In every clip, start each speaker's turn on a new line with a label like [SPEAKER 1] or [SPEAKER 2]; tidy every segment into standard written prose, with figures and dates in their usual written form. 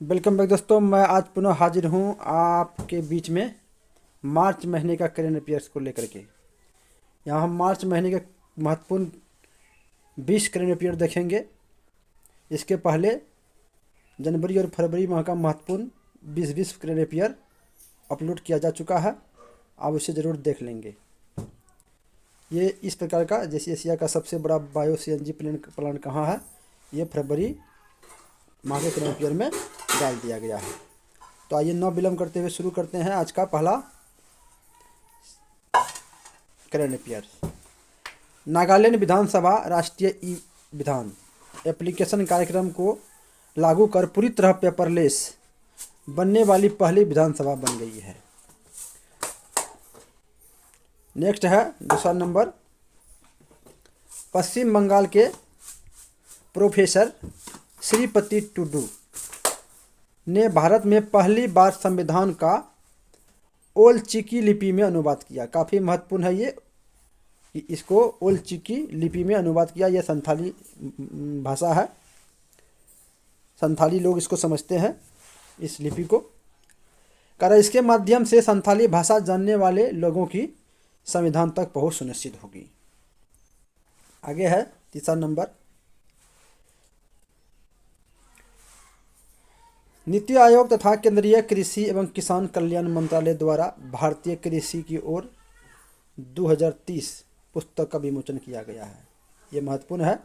[SPEAKER 1] Welcome back दोस्तों, मैं आज पुनः हाजिर हूँ आपके बीच में मार्च महीने का करेंट अफेयर्स को लेकर के। यहाँ हम मार्च महीने के महत्वपूर्ण 20 करेंट अफेयर देखेंगे। इसके पहले जनवरी और फरवरी माह का महत्वपूर्ण 20 करेंट अफेयर अपलोड किया जा चुका है। आप उसे ज़रूर देख लेंगे। ये इस प्रकार का, जैसे एशिया का सबसे बड़ा बायो CNG प्लांट कहाँ है, ये फरवरी माह के करेंट अफेयर में डाल दिया गया है। तो आइए न विलम्ब करते हुए शुरू करते हैं आज का पहला करेंट अफेयर। नागालैंड विधानसभा राष्ट्रीय ई विधान एप्लीकेशन कार्यक्रम को लागू कर पूरी तरह पेपरलेस बनने वाली पहली विधानसभा बन गई है। नेक्स्ट है दूसरा नंबर। पश्चिम बंगाल के प्रोफेसर श्रीपति टुडू ने भारत में पहली बार संविधान का ओल चिकी लिपि में अनुवाद किया। काफ़ी महत्वपूर्ण है ये कि इसको ओल चिकी लिपि में अनुवाद किया। यह संथाली भाषा है, संथाली लोग इसको समझते हैं, इस लिपि को। कारण इसके माध्यम से संथाली भाषा जानने वाले लोगों की संविधान तक पहुंच सुनिश्चित होगी। आगे है तीसरा नंबर। नीति आयोग तथा केंद्रीय कृषि एवं किसान कल्याण मंत्रालय द्वारा भारतीय कृषि की ओर 2030 पुस्तक का विमोचन किया गया है। ये महत्वपूर्ण है।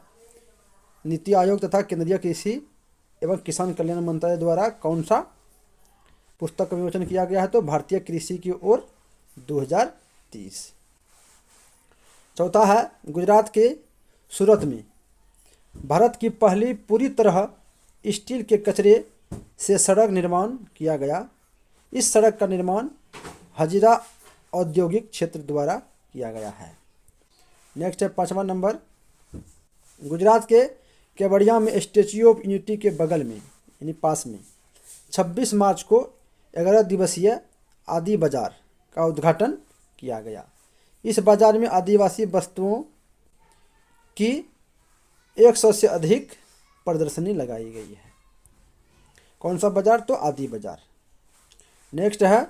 [SPEAKER 1] नीति आयोग तथा केंद्रीय कृषि एवं किसान कल्याण मंत्रालय द्वारा कौन सा पुस्तक का विमोचन किया गया है, तो भारतीय कृषि की ओर 2030। चौथा है गुजरात के सूरत में भारत की पहली पूरी तरह स्टील के कचरे से सड़क निर्माण किया गया। इस सड़क का निर्माण हजीरा औद्योगिक क्षेत्र द्वारा किया गया है। नेक्स्ट है पांचवा नंबर। गुजरात के केवड़िया में स्टैच्यू ऑफ यूनिटी के बगल में यानी पास में 26 मार्च को 11 दिवसीय आदि बाजार का उद्घाटन किया गया। इस बाजार में आदिवासी वस्तुओं की 100 से अधिक प्रदर्शनी लगाई गई है। कौन सा बाजार, तो आदि बाजार। नेक्स्ट है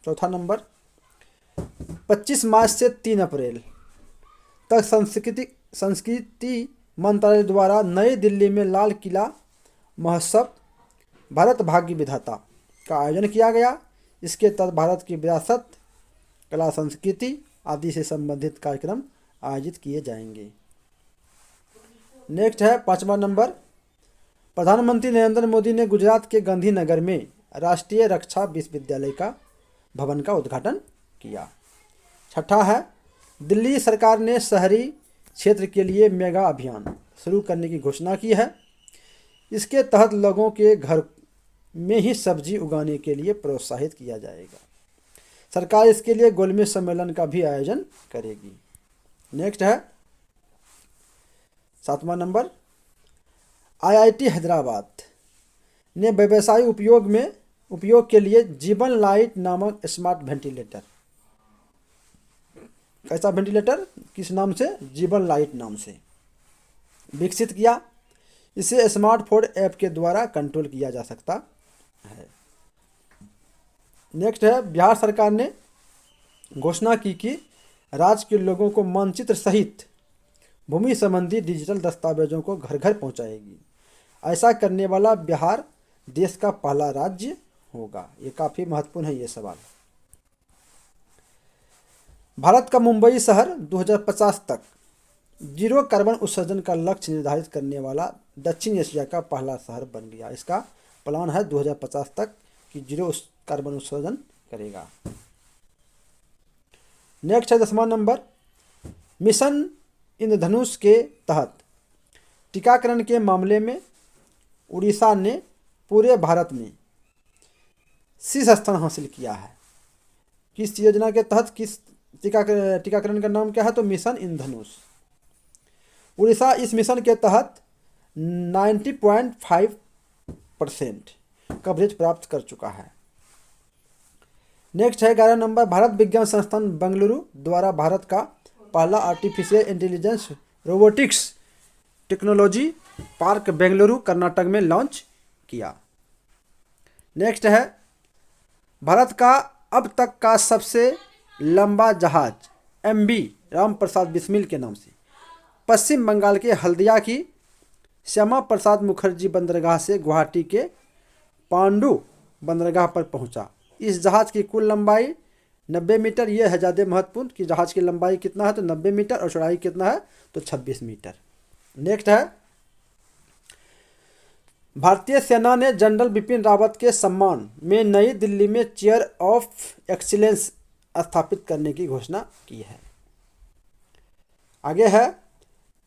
[SPEAKER 1] चौथा नंबर। 25 मार्च से 3 अप्रैल तक संस्कृति मंत्रालय द्वारा नई दिल्ली में लाल किला महोत्सव भारत भाग्य विधाता का आयोजन किया गया। इसके तहत भारत की विरासत, कला, संस्कृति आदि से संबंधित कार्यक्रम आयोजित किए जाएंगे। नेक्स्ट है पांचवा नंबर। प्रधानमंत्री नरेंद्र मोदी ने गुजरात के गांधीनगर में राष्ट्रीय रक्षा विश्वविद्यालय का भवन का उद्घाटन किया। छठा है दिल्ली सरकार ने शहरी क्षेत्र के लिए मेगा अभियान शुरू करने की घोषणा की है। इसके तहत लोगों के घर में ही सब्जी उगाने के लिए प्रोत्साहित किया जाएगा। सरकार इसके लिए गोलमेज सम्मेलन का भी आयोजन करेगी। नेक्स्ट है सातवां नंबर। IIT हैदराबाद ने व्यवसायिक उपयोग के लिए जीवन लाइट नामक स्मार्ट वेंटिलेटर, कैसा वेंटिलेटर, किस नाम से, जीवन लाइट नाम से विकसित किया। इसे स्मार्टफोन ऐप के द्वारा कंट्रोल किया जा सकता है। नेक्स्ट है बिहार सरकार ने घोषणा की कि राज्य के लोगों को मानचित्र सहित भूमि संबंधी डिजिटल दस्तावेजों को घर घर पहुंचाएगी। ऐसा करने वाला बिहार देश का पहला राज्य होगा। ये काफ़ी महत्वपूर्ण है ये सवाल। भारत का मुंबई शहर 2050 तक जीरो कार्बन उत्सर्जन का लक्ष्य निर्धारित करने वाला दक्षिण एशिया का पहला शहर बन गया। इसका प्लान है 2050 तक कि जीरो कार्बन उत्सर्जन करेगा। नेक्स्ट है 10वां नंबर। मिशन इंद्रधनुष के तहत टीकाकरण के मामले में उड़ीसा ने पूरे भारत में शीर्ष स्थान हासिल किया है। किस योजना के तहत, किस टीकाकरण का नाम क्या है, तो मिशन इंद्रधनुष। उड़ीसा इस मिशन के तहत 90.5% कवरेज प्राप्त कर चुका है। नेक्स्ट है 11 नंबर। भारत विज्ञान संस्थान बेंगलुरु द्वारा भारत का पहला artificial intelligence robotics technology park Bengaluru Karnataka में लॉन्च किया। नेक्स्ट है भारत का अब तक का सबसे लंबा जहाज MV राम प्रसाद बिस्मिल के नाम से पश्चिम बंगाल के हल्दिया की श्यामा प्रसाद मुखर्जी बंदरगाह से गुवाहाटी के पांडु बंदरगाह पर पहुंचा। इस जहाज की कुल लंबाई 90 मीटर। यह है ज़्यादा महत्वपूर्ण कि जहाज की लंबाई कितना है तो 90 मीटर और चौड़ाई कितना है तो 26 मीटर। नेक्स्ट है भारतीय सेना ने जनरल बिपिन रावत के सम्मान में नई दिल्ली में चेयर ऑफ एक्सीलेंस स्थापित करने की घोषणा की है। आगे है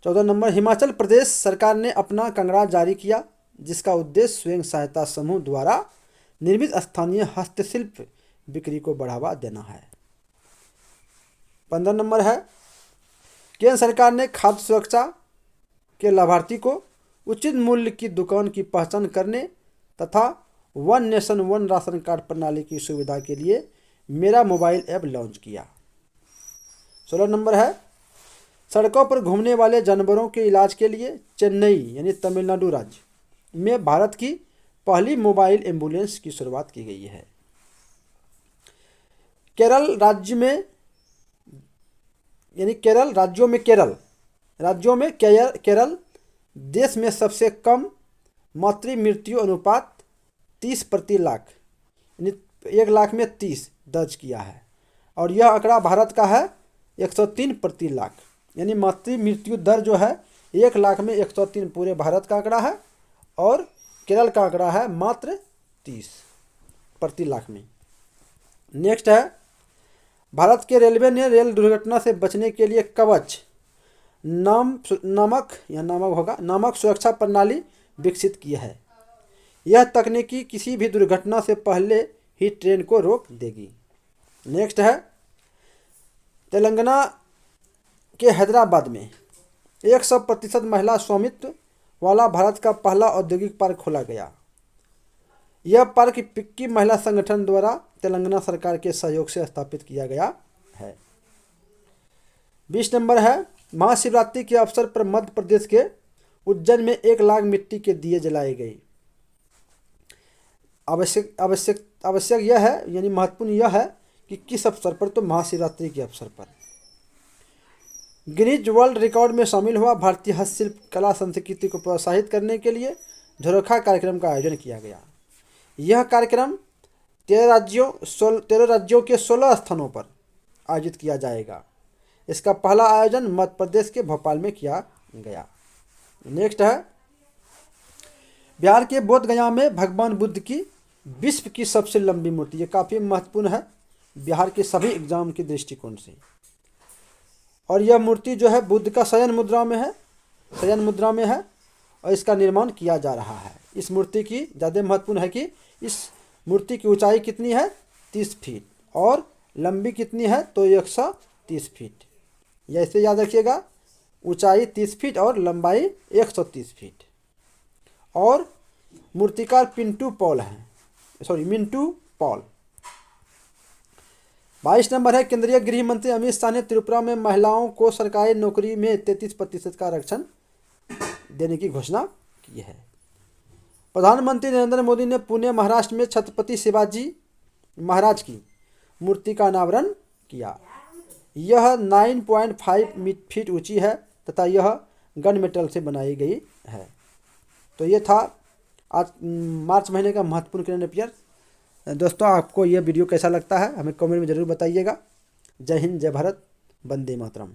[SPEAKER 1] 14 नंबर, हिमाचल प्रदेश सरकार ने अपना कंगड़ा जारी किया जिसका उद्देश्य स्वयं सहायता समूह द्वारा निर्मित स्थानीय हस्तशिल्प बिक्री को बढ़ावा देना है। 15 नंबर है केंद्र सरकार ने खाद्य सुरक्षा के लाभार्थी को उचित मूल्य की दुकान की पहचान करने तथा one nation one ration card प्रणाली की सुविधा के लिए मेरा मोबाइल ऐप लॉन्च किया। 16 नंबर है सड़कों पर घूमने वाले जानवरों के इलाज के लिए चेन्नई यानी तमिलनाडु राज्य में भारत की पहली मोबाइल एम्बुलेंस की शुरुआत की गई है। केरल राज्य में यानी केरल केरल देश में सबसे कम मातृ मृत्यु अनुपात 30 प्रति लाख यानी 1 लाख में 30 दर्ज किया है और यह आंकड़ा भारत का है 103 प्रति लाख यानी मातृ मृत्यु दर जो है 1 लाख में 103 पूरे भारत का आंकड़ा है और केरल का आंकड़ा है मात्र 30 प्रति लाख में। नेक्स्ट है भारत के रेलवे ने रेल दुर्घटना से बचने के लिए कवच नामक सुरक्षा प्रणाली विकसित की है। यह तकनीकी किसी भी दुर्घटना से पहले ही ट्रेन को रोक देगी। नेक्स्ट है तेलंगाना के हैदराबाद में 100% महिला स्वामित्व वाला भारत का पहला औद्योगिक पार्क खोला गया। यह पार्क पिक्की महिला संगठन द्वारा तेलंगाना सरकार के सहयोग से स्थापित किया गया है। 20 नंबर है महाशिवरात्रि के अवसर पर मध्य प्रदेश के उज्जैन में 1 लाख मिट्टी के दिए जलाए गए। आवश्यक यह है यानी महत्वपूर्ण यह है कि किस अवसर पर तो महाशिवरात्रि के अवसर पर। गिनीज वर्ल्ड रिकॉर्ड में शामिल हुआ भारतीय हस्तशिल्प कला संस्कृति को प्रोत्साहित करने के लिए झरोखा कार्यक्रम का आयोजन किया गया। यह कार्यक्रम 13 राज्यों के 16 स्थानों पर आयोजित किया जाएगा। इसका पहला आयोजन मध्य प्रदेश के भोपाल में किया गया। नेक्स्ट है बिहार के बोध गया में भगवान बुद्ध की विश्व की सबसे लंबी मूर्ति। ये काफ़ी महत्वपूर्ण है बिहार के सभी एग्जाम के दृष्टिकोण से। और यह मूर्ति जो है बुद्ध का शयन मुद्रा में है और इसका निर्माण किया जा रहा है। इस मूर्ति की ज़्यादा महत्वपूर्ण है कि इस मूर्ति की ऊंचाई कितनी है 30 फीट और लंबी कितनी है तो 130 फीट। या इसे याद रखिएगा ऊंचाई 30 फीट और लंबाई 130 फीट। और मूर्तिकार मिंटू पॉल। 22 नंबर है केंद्रीय गृह मंत्री अमित शाह ने त्रिपुरा में महिलाओं को सरकारी नौकरी में 33% का आरक्षण देने की घोषणा की है। प्रधानमंत्री नरेंद्र मोदी ने पुणे महाराष्ट्र में छत्रपति शिवाजी महाराज की मूर्ति का अनावरण किया। यह 9.5 फीट ऊंची है तथा यह गन मेटल से बनाई गई है। तो ये था आज मार्च महीने का महत्वपूर्ण करंट अफेयर। दोस्तों आपको यह वीडियो कैसा लगता है हमें कमेंट में ज़रूर बताइएगा। जय हिंद, जय भारत, वंदे मातरम।